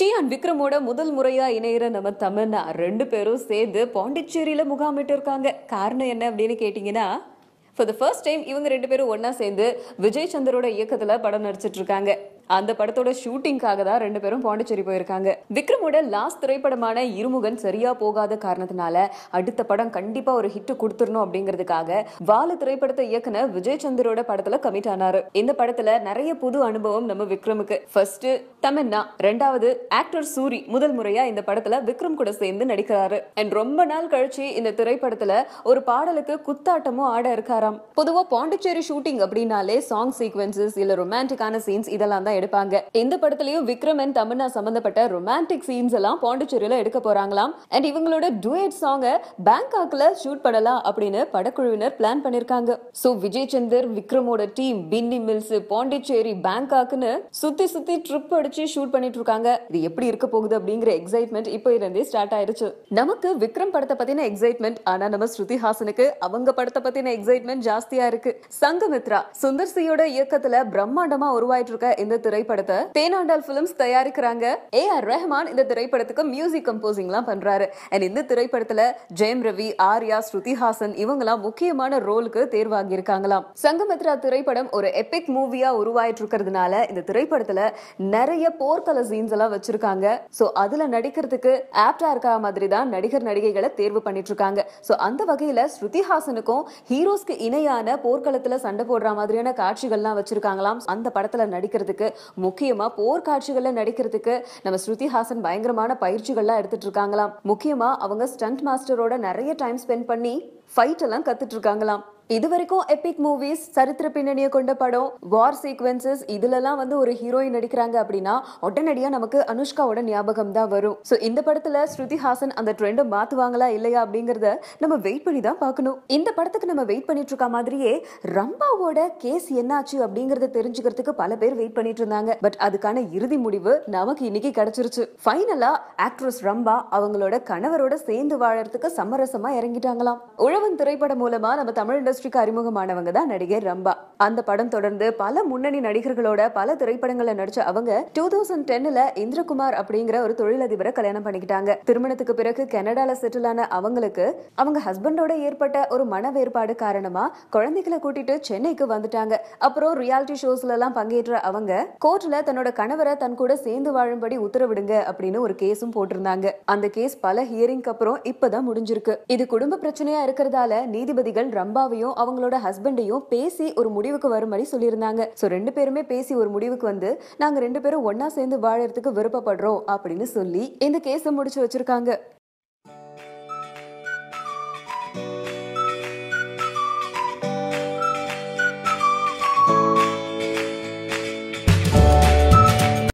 And விக்ரமோட முதல் முறையா இணையிற நம்ம தமன்னா ரெண்டு பேரும் சேர்ந்து பாண்டிச்சேரியில முகாமிட்டு இருக்காங்க. காரணம் என்ன அப்படின்னு கேட்டீங்கன்னா, ஃபார் த ஃபர்ஸ்ட் டைம் இவங்க ரெண்டு பேரும் ஒன்னா சேர்ந்து விஜய் சந்தரோட இயக்கத்துல படம் நடிச்சிட்டு இருக்காங்க. அந்த படத்தோட ஷூட்டிங்காக தான் ரெண்டு பேரும் பாண்டிச்சேரி போயிருக்காங்க. விக்ரமோட லாஸ்ட் திரைப்படமான இருமுகன் சரியா போகாத காரணத்தினால அடுத்த படம் கண்டிப்பா ஒரு ஹிட் கொடுத்துடணும் அப்படிங்கிறதுக்காக வாலு திரைப்படத்தை இயக்குன விஜய் சந்தரோட படத்துல கமிட் ஆனாரு. இந்த படத்துல நிறைய புது அனுபவம் நம்ம விக்ரமுக்கு. ஃபர்ஸ்ட் தமன்னா, ரெண்டாவது ஆக்டர் சூரி முதல் முறையா இந்த படத்துல விக்ரம் கூட சேர்ந்து நடிக்கிறாரு. அண்ட் ரொம்ப நாள் கழிச்சு இந்த திரைப்படத்துல ஒரு பாடலுக்கு குத்தாட்டமும் ஆட இருக்காராம். பொதுவா பாண்டிச்சேரி ஷூட்டிங் அப்படின்னாலே சாங் சீக்வன்சஸ் இல்ல ரொமான்டிக்கான சீன்ஸ் இதெல்லாம் தான் எடுப்பாங்க. இந்த படத்துலயும் விக்ரம் அண்ட் தமன்னா சம்பந்தப்பட்ட ரொமான்டிக் சீன்ஸ் எல்லாம் பாண்டிச்சேரியில எடுக்க போறாங்களாம். அண்ட் இவங்களோட டுயட் சாங்க பேங்காக்ல ஷூட் பண்ணலாம் அப்படின்னு படக்குழுவினர் பிளான் பண்ணிருக்காங்க. சோ விஜய் சந்தர் விக்ரமோட டீம் பின்னி மில்ஸ் பாண்டிச்சேரி பேங்காக்னு சுத்தி சுத்தி ட்ரிப் அடிச்சு ஷூட் பண்ணிட்டு இருக்காங்க. இது எப்படி இருக்க போகுது அப்படிங்கிற எக்ஸைட்மெண்ட் இப்போ இருந்தே ஸ்டார்ட் ஆயிருச்சு. நமக்கு விக்ரம் படத்தை பத்தின எக்ஸைட்மெண்ட், ஆனா நம்ம ஸ்ருதி ஹாசனுக்கு அவங்க படத்தை பத்தின எக்ஸைட்மெண்ட் ஜாஸ்தியா இருக்கு. சங்கமித்ரா சுந்தர் சியோட இயக்கத்துல பிரம்மாண்டமா உருவாயிட்டு இருக்க இந்த திரைப்படத்தை தேனாண்டால் பிலிம்ஸ் தயாரிக்கிறாங்க. ஏஆர் ரஹ்மான் இந்த திரைப்படத்துக்கு மியூசிக் கம்போசிங்லாம் பண்றாரு. அண்ட் இந்த திரைப்படத்துல ஜெயம் ரவி, ஆர்யா, ஸ்ருதி ஹாசன் இவங்கலாம் முக்கியமான ரோலுக்கு தேர்வாகி இருக்காங்களாம். சங்கமித்ரா திரைப்படம் ஒரு எபிக் மூவியா உருவாயிட்டு இருக்கிறதுனால இந்த திரைப்படத்துல நிறைய போர்க்கள சீன்ஸ் எல்லாம் வச்சிருக்காங்க. சோ அதுல நடிக்கிறதுக்கு ஆப்டா இருக்க மாதிரி தான் நடிகர் நடிகைகளை தேர்வு பண்ணிட்டு இருக்காங்க. சோ அந்த வகையில ஸ்ருதி ஹாசனுக்கும் ஹீரோஸ்க்கு இணையான போர்க்களத்துல சண்டை போடுற மாதிரியான காட்சிகள்லாம் வச்சிருக்காங்களாம். அந்த படத்துல நடிக்கிறதுக்கு, முக்கியமா போர்க்காட்சிகள்ல நடிக்கிறதுக்கு நம்ம ஸ்ருதி ஹாசன் பயங்கரமான பயிற்சிகள்லாம் எடுத்துட்டு இருக்காங்களாம். முக்கியமா அவங்க ஸ்டண்ட் மாஸ்டரோட நிறைய டைம் ஸ்பெண்ட் பண்ணி ஃபைட் எல்லாம் கத்துட்டு இருக்காங்களாம். இது வரைக்கும் எபிக் மூவிஸ், சரித்திர பின்னணியை கொண்ட படம், வார் சீக்வன்சஸ் இதுலலாம் ஒரு ஹீரோயின் நடிக்கிறாங்க அப்படின்னா உடனடியா நமக்கு அனுஷ்காவோட ஞாபகம் தான் வரும். சோ இந்த படத்துல ஸ்ருதி ஹாசன் அந்த ட்ரெண்டை மாத்துவாங்களா இல்லையா அப்படிங்கறத நம்ம வெயிட் பண்ணி தான் பார்க்கணும். இந்த படத்துக்கு நம்ம வெயிட் பண்ணிட்டு இருக்க மாதிரியே ரம்பாவோட கேஸ் என்னாச்சு அப்படிங்கறத தெரிஞ்சுக்கிறதுக்கு பல பேர் வெயிட் பண்ணிட்டு இருந்தாங்க. பட் அதுக்கான இறுதி முடிவு நமக்கு இன்னைக்கு கிடைச்சிருச்சு. ஃபைனலா ஆக்ட்ரஸ் ரம்பா அவங்களோட கணவரோட சேர்ந்து வாழறதுக்கு சமரசமா இறங்கிட்டாங்களாம். உழவன் திரைப்படம் மூலமா நம்ம தமிழ் இண்டஸ்ட்ரிக்கு அறிமுகமானவங்க தான் நடிகை ரம்பா. அந்த படம் தொடர்ந்து பல முன்னணி நடிகர்களோட பல திரைப்படங்கள்ல நடிச்ச அவங்க 2010ல இந்திரகுமார் அப்படிங்கிற ஒரு தொழிலதிபரை கல்யாணம் பண்ணிக்கிட்டாங்க. திருமணத்துக்கு பிறகு கனடால செட்டில் ஆன அவங்களுக்கு அவங்க ஹஸ்பண்டோட ஏற்பட்ட ஒரு மன வேறுபாடு காரணமா குழந்தைகளை கூட்டிட்டு சென்னைக்கு வந்துட்டாங்க. அப்புறம் ரியாலிட்டி ஷோஸ்ல எல்லாம் பங்கேற்ற அவங்க கோர்ட்ல தன்னோட கணவரை தன் கூட சேர்ந்து வாழும்படி உத்தரவிடுங்க அப்படின்னு ஒரு கேஸும் போட்டிருந்தாங்க. அந்த கேஸ் பல ஹியரிங்க்கு அப்புறம் இப்பதான் முடிஞ்சிருக்கு. இது குடும்ப பிரச்சனையா இருக்கிறதால நீதிபதிகள் ரம்பாவையும் அவங்களோட ஹஸ்பண்டையும் பேசி ஒரு முடிவுக்கு வரும்படி சொல்லியிருந்தாங்க. சோ ரெண்டு பேருமே பேசி ஒரு முடிவுக்கு வந்து நாங்க ரெண்டு பேரும் ஒன்னா சேர்ந்து வாழறதுக்கு விருப்பப்படுறோம் அப்படின்னு சொல்லி இந்த கேஸை முடிச்சு வச்சிருக்காங்க.